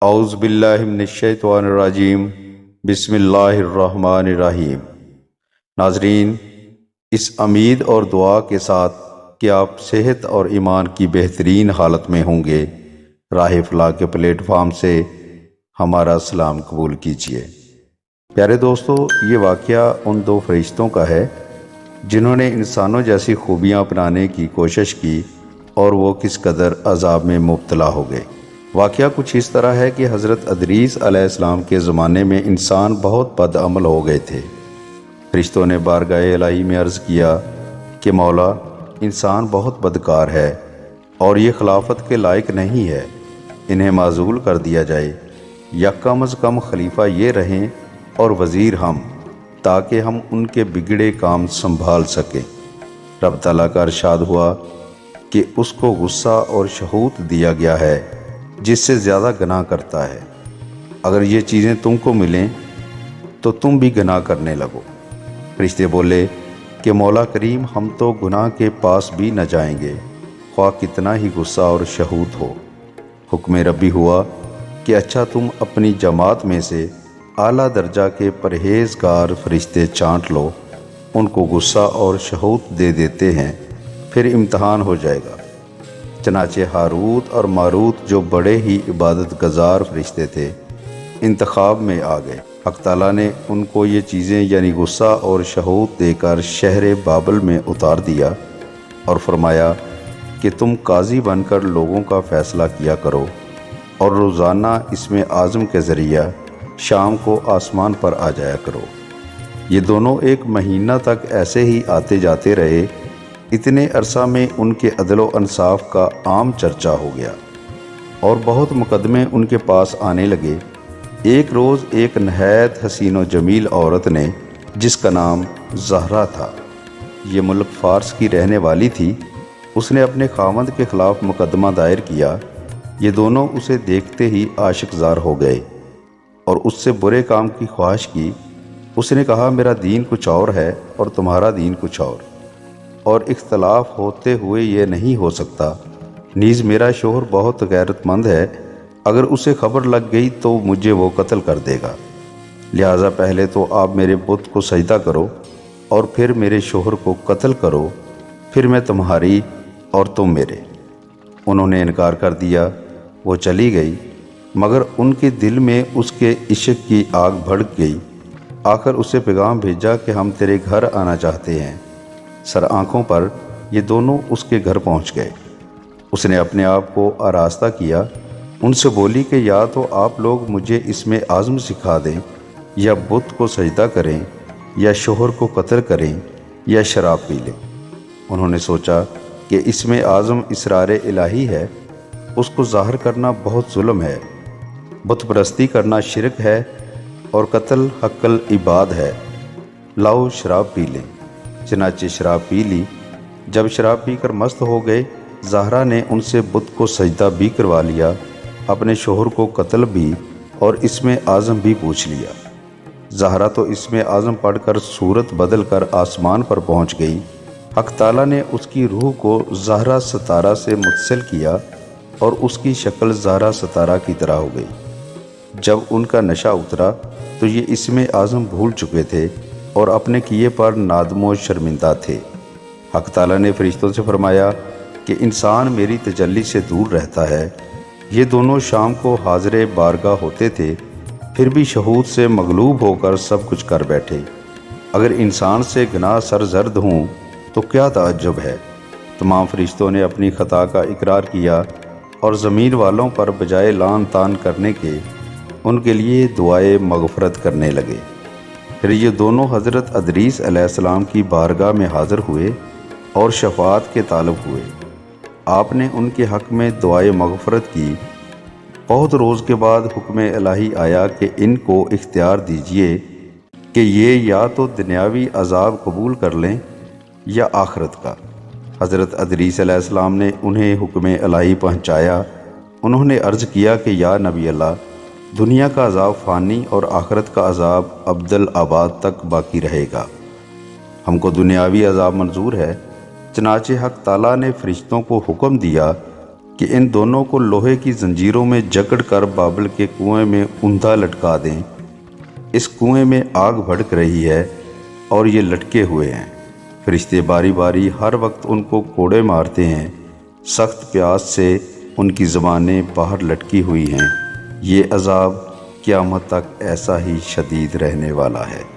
اعوذ باللہ من الشیطان الرجیم، بسم اللہ الرحمن الرحیم۔ ناظرین، اس امید اور دعا کے ساتھ کہ آپ صحت اور ایمان کی بہترین حالت میں ہوں گے، راہ فلاح کے پلیٹ فارم سے ہمارا سلام قبول کیجیے۔ پیارے دوستو، یہ واقعہ ان دو فرشتوں کا ہے جنہوں نے انسانوں جیسی خوبیاں اپنانے کی کوشش کی اور وہ کس قدر عذاب میں مبتلا ہو گئے۔ واقعہ کچھ اس طرح ہے کہ حضرت ادریس علیہ السلام کے زمانے میں انسان بہت بد عمل ہو گئے تھے۔ فرشتوں نے بارگاہ الہی میں عرض کیا کہ مولا، انسان بہت بدکار ہے اور یہ خلافت کے لائق نہیں ہے، انہیں معزول کر دیا جائے، یا کم از کم خلیفہ یہ رہیں اور وزیر ہم، تاکہ ہم ان کے بگڑے کام سنبھال سکیں۔ رب تعالیٰ کا ارشاد ہوا کہ اس کو غصہ اور شہوت دیا گیا ہے جس سے زیادہ گناہ کرتا ہے، اگر یہ چیزیں تم کو ملیں تو تم بھی گناہ کرنے لگو۔ فرشتے بولے کہ مولا کریم، ہم تو گناہ کے پاس بھی نہ جائیں گے، خواہ کتنا ہی غصہ اور شہوت ہو۔ حکم ربی ہوا کہ اچھا، تم اپنی جماعت میں سے اعلیٰ درجہ کے پرہیزگار فرشتے چانٹ لو، ان کو غصہ اور شہوت دے دیتے ہیں، پھر امتحان ہو جائے گا۔ چنانچہ ہاروت اور ماروت، جو بڑے ہی عبادت گزار فرشتے تھے، انتخاب میں آ گئے۔ حق تعالیٰ نے ان کو یہ چیزیں یعنی غصہ اور شہوت دے کر شہر بابل میں اتار دیا اور فرمایا کہ تم قاضی بن کر لوگوں کا فیصلہ کیا کرو، اور روزانہ اسم اعظم کے ذریعہ شام کو آسمان پر آ جایا کرو۔ یہ دونوں ایک مہینہ تک ایسے ہی آتے جاتے رہے۔ اتنے عرصہ میں ان کے عدل و انصاف کا عام چرچا ہو گیا اور بہت مقدمے ان کے پاس آنے لگے۔ ایک روز ایک نہایت حسین و جمیل عورت نے، جس کا نام زہرا تھا، یہ ملک فارس کی رہنے والی تھی، اس نے اپنے خاوند کے خلاف مقدمہ دائر کیا۔ یہ دونوں اسے دیکھتے ہی عاشق زار ہو گئے اور اس سے برے کام کی خواہش کی۔ اس نے کہا، میرا دین کچھ اور ہے اور تمہارا دین کچھ اور اختلاف ہوتے ہوئے یہ نہیں ہو سکتا۔ نیز میرا شوہر بہت غیرت مند ہے، اگر اسے خبر لگ گئی تو مجھے وہ قتل کر دے گا، لہٰذا پہلے تو آپ میرے بت کو سجدہ کرو اور پھر میرے شوہر کو قتل کرو، پھر میں تمہاری اور تم میرے۔ انہوں نے انکار کر دیا۔ وہ چلی گئی، مگر ان کے دل میں اس کے عشق کی آگ بھڑک گئی۔ آخر اسے پیغام بھیجا کہ ہم تیرے گھر آنا چاہتے ہیں۔ سر آنکھوں پر یہ دونوں اس کے گھر پہنچ گئے۔ اس نے اپنے آپ کو آراستہ کیا، ان سے بولی کہ یا تو آپ لوگ مجھے اسم اعظم سکھا دیں، یا بت کو سجدہ کریں، یا شوہر کو قتل کریں، یا شراب پی لیں۔ انہوں نے سوچا کہ اسم اعظم اسرار الہی ہے، اس کو ظاہر کرنا بہت ظلم ہے، بت پرستی کرنا شرک ہے، اور قتل حق العباد ہے، لاؤ شراب پی لیں۔ چنانچہ شراب پی لی۔ جب شراب پی کر مست ہو گئے، زہرا نے ان سے بت کو سجدہ بھی کروا لیا، اپنے شوہر کو قتل بھی اور اسم اعظم بھی پوچھ لیا۔ زہرا تو اسم اعظم پڑھ کر صورت بدل کر آسمان پر پہنچ گئی۔ حق تعالیٰ نے اس کی روح کو زہرا ستارہ سے متصل کیا اور اس کی شکل زہرا ستارہ کی طرح ہو گئی۔ جب ان کا نشہ اترا تو یہ اسم اعظم بھول چکے تھے اور اپنے کیے پر نادم و شرمندہ تھے۔ حق تعالیٰ نے فرشتوں سے فرمایا کہ انسان میری تجلی سے دور رہتا ہے۔ یہ دونوں شام کو حاضر بارگاہ ہوتے تھے، پھر بھی شہوت سے مغلوب ہو کر سب کچھ کر بیٹھے۔ اگر انسان سے گناہ سرزد ہوں تو کیا تعجب ہے۔ تمام فرشتوں نے اپنی خطا کا اقرار کیا اور زمین والوں پر بجائے لعن طعن کرنے کے ان کے لیے دعائے مغفرت کرنے لگے۔ پھر یہ دونوں حضرت ادریس علیہ السلام کی بارگاہ میں حاضر ہوئے اور شفاعت کے طالب ہوئے۔ آپ نے ان کے حق میں دعائے مغفرت کی۔ بہت روز کے بعد حکم الہی آیا کہ ان کو اختیار دیجیے کہ یہ یا تو دنیاوی عذاب قبول کر لیں یا آخرت کا۔ حضرت ادریس علیہ السلام نے انہیں حکم الہی پہنچایا۔ انہوں نے عرض کیا کہ یا نبی اللہ، دنیا کا عذاب فانی اور آخرت کا عذاب ابدالآباد تک باقی رہے گا۔ ہم کو دنیاوی عذاب منظور ہے۔ چنانچہ حق تعالیٰ نے فرشتوں کو حکم دیا کہ ان دونوں کو لوہے کی زنجیروں میں جکڑ کر بابل کے کنویں میں اندھا لٹکا دیں۔ اس کنویں میں آگ بھڑک رہی ہے اور یہ لٹکے ہوئے ہیں۔ فرشتے باری باری ہر وقت ان کو کوڑے مارتے ہیں۔ سخت پیاس سے ان کی زبانیں باہر لٹکی ہوئی ہیں۔ یہ عذاب قیامت تک ایسا ہی شدید رہنے والا ہے۔